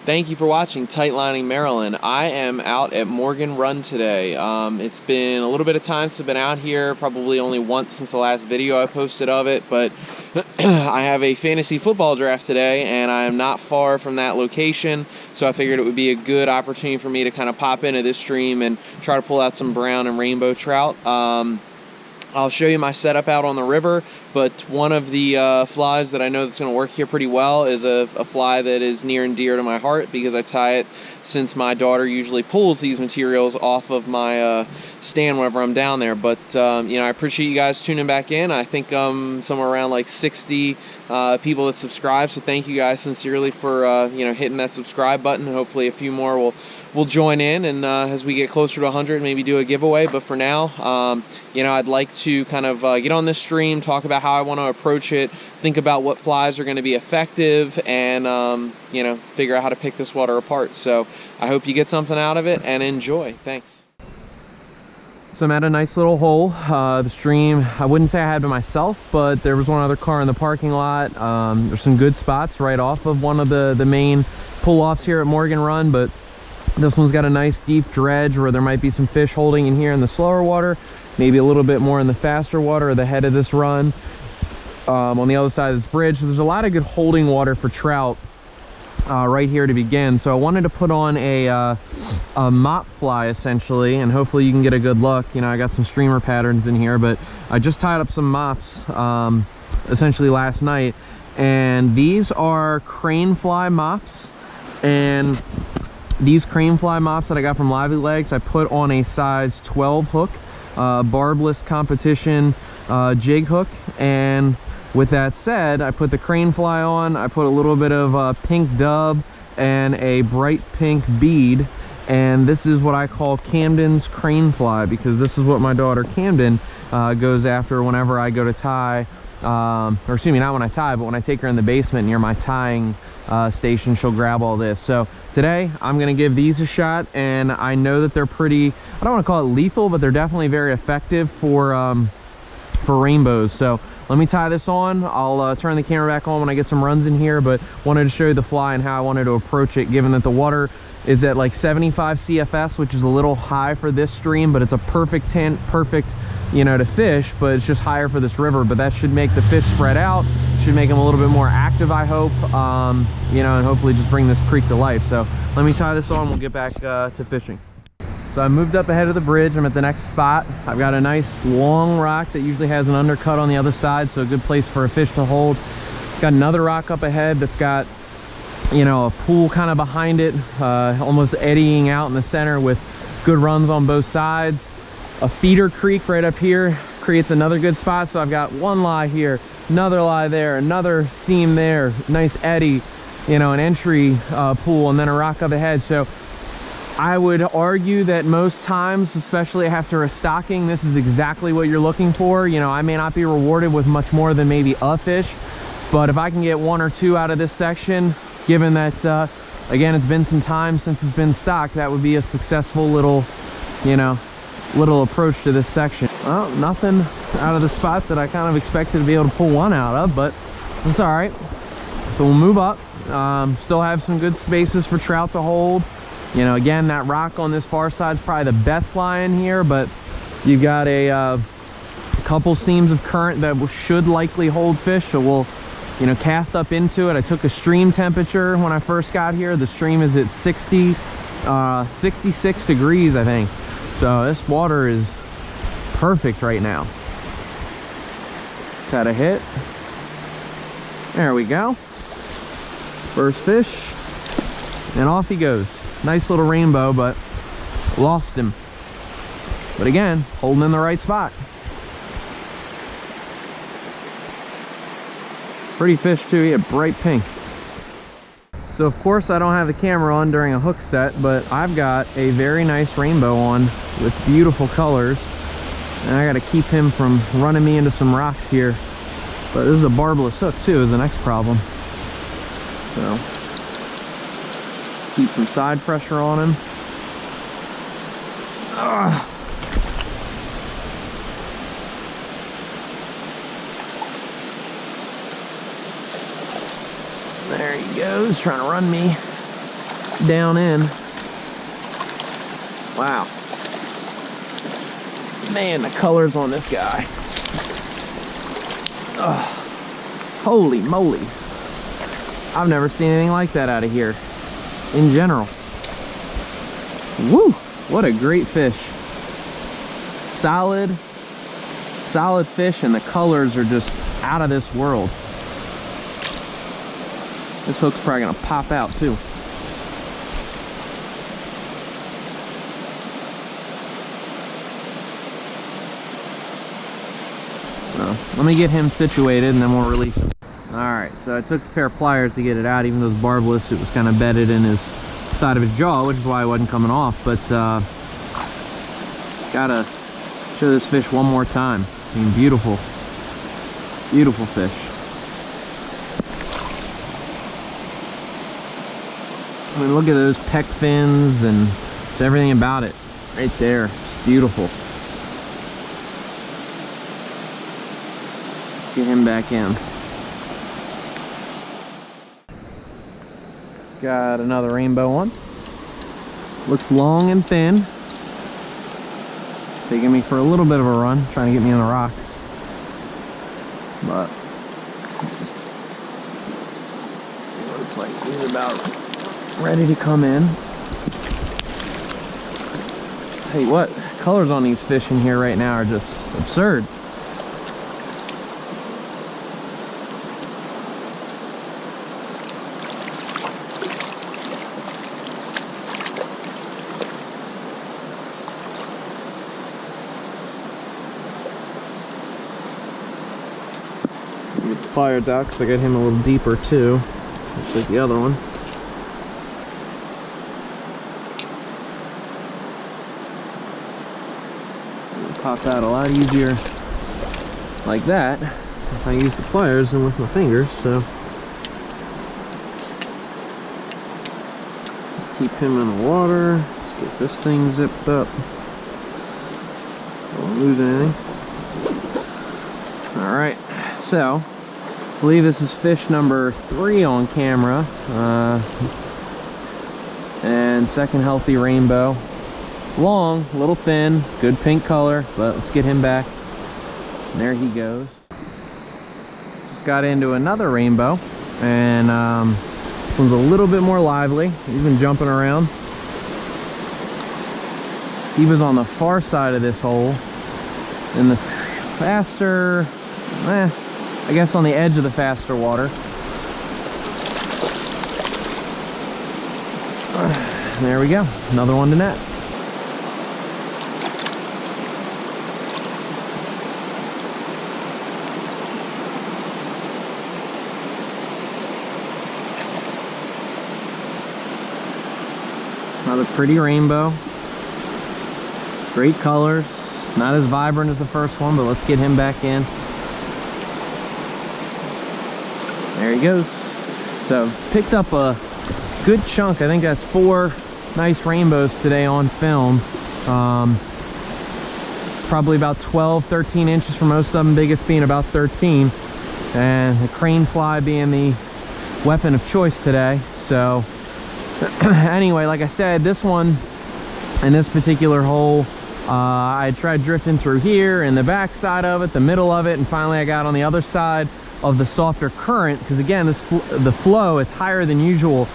Thank you for watching Tightlining Maryland. I am out at Morgan Run today. It's been a little bit of time since I've been out here, probably only once since the last video I posted of it, but I have a fantasy football draft today and I am not far from that location, so I figured it would be a good opportunity for me to kind of pop into this stream and try to pull out some brown and rainbow trout. I'll show you my setup out on the river, but one of the flies that I know that's going to work here pretty well is a fly that is near and dear to my heart because I tie it since my daughter usually pulls these materials off of my stand whenever I'm down there. But you know, I appreciate you guys tuning back in. I think somewhere around like 60 people that subscribe, so thank you guys sincerely for you know, hitting that subscribe button. Hopefully a few more will join in, and as we get closer to 100, maybe do a giveaway. But for now, you know, I'd like to kind of get on this stream, talk about how I want to approach it, think about what flies are going to be effective, and you know, figure out how to pick this water apart. So I hope you get something out of it and enjoy. Thanks. So I'm at a nice little hole. The stream, I wouldn't say I had by myself, but there was one other car in the parking lot. There's some good spots right off of one of the main pull-offs here at Morgan Run, but this one's got a nice deep dredge where there might be some fish holding in here in the slower water, maybe a little bit more in the faster water or the head of this run. On the other side of this bridge, so there's a lot of good holding water for trout right here to begin. So I wanted to put on a mop fly essentially, and hopefully you can get a good look. You know, I got some streamer patterns in here, but I just tied up some mops essentially last night, and these are crane fly mops. And these crane fly mops that I got from Lively Legs, I put on a size 12 hook, barbless competition jig hook. And with that said, I put the crane fly on, I put a little bit of pink dub and a bright pink bead, and this is what I call Camden's crane fly, because this is what my daughter Camden goes after whenever I go to tie, or excuse me, not when I tie, but when I take her in the basement near my tying station, she'll grab all this. So today I'm gonna give these a shot, and I know that they're pretty, I don't want to call it lethal, but they're definitely very effective for rainbows. So let me tie this on. I'll turn the camera back on when I get some runs in here, but wanted to show you the fly and how I wanted to approach it, given that the water is at like 75 CFS, which is a little high for this stream, but it's a perfect tint, perfect, you know, to fish, but it's just higher for this river. But that should make the fish spread out, should make them a little bit more active, I hope, you know, and hopefully just bring this creek to life. So let me tie this on, we'll get back to fishing. So I moved up ahead of the bridge. I'm at the next spot. I've got a nice long rock that usually has an undercut on the other side, so a good place for a fish to hold. Got another rock up ahead that's got, you know, a pool kind of behind it, almost eddying out in the center with good runs on both sides. A feeder creek right up here creates another good spot. So I've got one lie here, another lie there, another seam there, nice eddy, you know, an entry pool, and then a rock up ahead. So I would argue that most times, especially after a stocking, this is exactly what you're looking for. You know, I may not be rewarded with much more than maybe a fish, but if I can get one or two out of this section, given that, again, it's been some time since it's been stocked, that would be a successful little, you know, little approach to this section. Well, nothing out of the spot that I kind of expected to be able to pull one out of, but it's all right. So we'll move up. Still have some good spaces for trout to hold. You know, again, that rock on this far side is probably the best lie in here, but you've got a couple seams of current that should likely hold fish, so we'll, you know, cast up into it. I took a stream temperature when I first got here. The stream is at 66 degrees, I think. So this water is perfect right now. Got a hit. There we go. First fish. And off he goes. Nice little rainbow, but lost him. But again, holding in the right spot. Pretty fish too, he had bright pink. So of course I don't have the camera on during a hook set, but I've got a very nice rainbow on with beautiful colors. And I gotta keep him from running me into some rocks here. But this is a barbless hook too, is the next problem. So keep some side pressure on him. There he goes, trying to run me. down in. Wow. Man, the colors on this guy. Oh, holy moly. I've never seen anything like that out of here in general. Woo! What a great fish. Solid fish, and the colors are just out of this world. This hook's probably gonna pop out too. Let me get him situated and then we'll release him. Alright, so I took a pair of pliers to get it out. Even though it's barbless, it was kind of bedded in his side of his jaw, which is why it wasn't coming off. But gotta show this fish one more time. I mean, beautiful, beautiful fish. I mean, look at those pec fins and it's everything about it right there. It's beautiful. Get him back in. Got another rainbow one. Looks long and thin. Taking me for a little bit of a run, trying to get me on the rocks. But looks like he's about ready to come in. Hey, what colors on these fish in here right now are just absurd. Get the pliers out because I got him a little deeper too, just like the other one. Pop out a lot easier like that if I use the pliers than with my fingers. So keep him in the water. Let's get this thing zipped up. Don't lose anything. Alright, so I believe this is fish number 3 on camera, and second healthy rainbow. Long, a little thin, good pink color, but let's get him back. And there he goes. Just got into another rainbow, and this one's a little bit more lively. He's been jumping around. He was on the far side of this hole, in the faster, I guess on the edge of the faster water. There we go, another one to net. Another pretty rainbow. Great colors. Not as vibrant as the first one, but let's get him back in. There he goes. So picked up a good chunk. I think that's 4 nice rainbows today on film. Probably about 12, 13 inches for most of them, biggest being about 13. And the crane fly being the weapon of choice today. So anyway, like I said, this one in this particular hole, I tried drifting through here and the back side of it, the middle of it, and finally I got on the other side of the softer current, because again, the flow is higher than usual,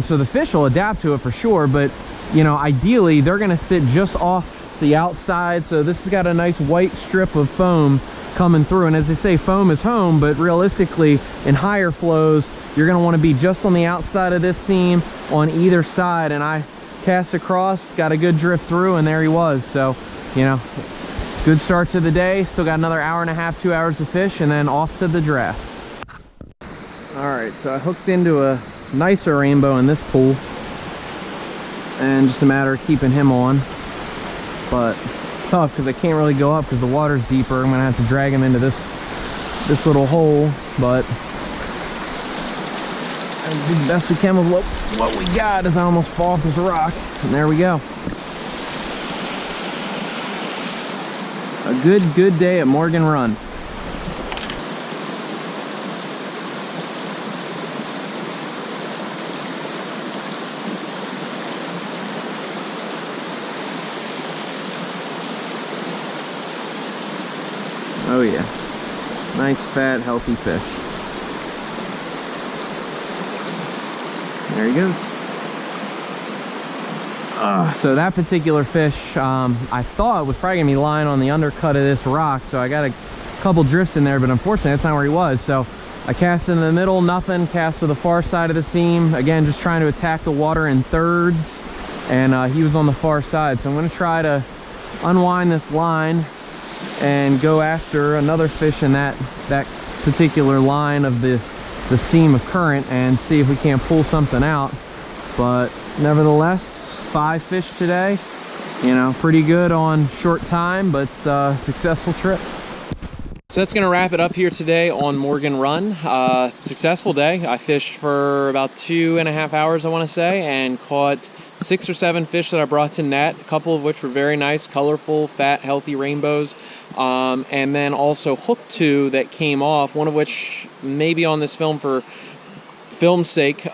so the fish will adapt to it for sure. But you know, ideally they're going to sit just off the outside, so this has got a nice white strip of foam coming through. And as they say, foam is home, but realistically in higher flows you're going to want to be just on the outside of this seam on either side. And I cast across, got a good drift through, and there he was. So, you know, good start to the day. Still got another hour and a half, 2 hours to fish, and then off to the draft. Alright, so I hooked into a nicer rainbow in this pool, and just a matter of keeping him on. But it's tough because I can't really go up because the water's deeper. I'm going to have to drag him into this little hole, but I do the best we can with what we got as I almost fall off this rock. And there we go. A good day at Morgan Run. Nice, fat, healthy fish. There he goes. So that particular fish, I thought was probably gonna be lying on the undercut of this rock, so I got a couple drifts in there, but unfortunately that's not where he was. So I cast in the middle, nothing. Cast to the far side of the seam, again just trying to attack the water in thirds, and he was on the far side. So I'm going to try to unwind this line and go after another fish in that particular line of the seam of current and see if we can't pull something out. But nevertheless, 5 fish today, you know, pretty good on short time, but successful trip. So that's going to wrap it up here today on Morgan Run. Successful day. I fished for about 2.5 hours, I want to say, and caught 6 or 7 fish that I brought to net, a couple of which were very nice, colorful, fat, healthy rainbows. And then also hooked 2 that came off, one of which may be on this film for film's sake,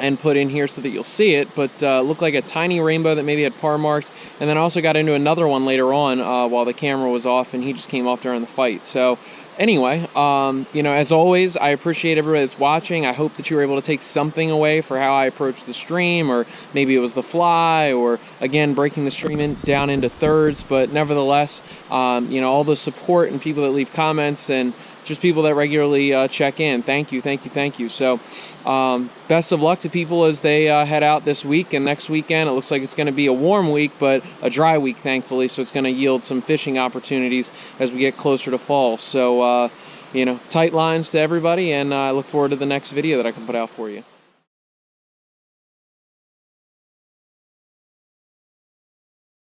and put in here so that you'll see it, but looked like a tiny rainbow that maybe had par marks. And then I also got into another one later on while the camera was off, and he just came off during the fight. So anyway, you know, as always, I appreciate everybody that's watching. I hope that you were able to take something away for how I approached the stream, or maybe it was the fly, or again breaking the stream down into thirds. But nevertheless, you know, all the support and people that leave comments and just people that regularly check in, thank you, thank you, thank you. So best of luck to people as they head out this week and next weekend. It looks like it's going to be a warm week, but a dry week, thankfully, so it's going to yield some fishing opportunities as we get closer to fall. So you know, tight lines to everybody, and I look forward to the next video that I can put out for you.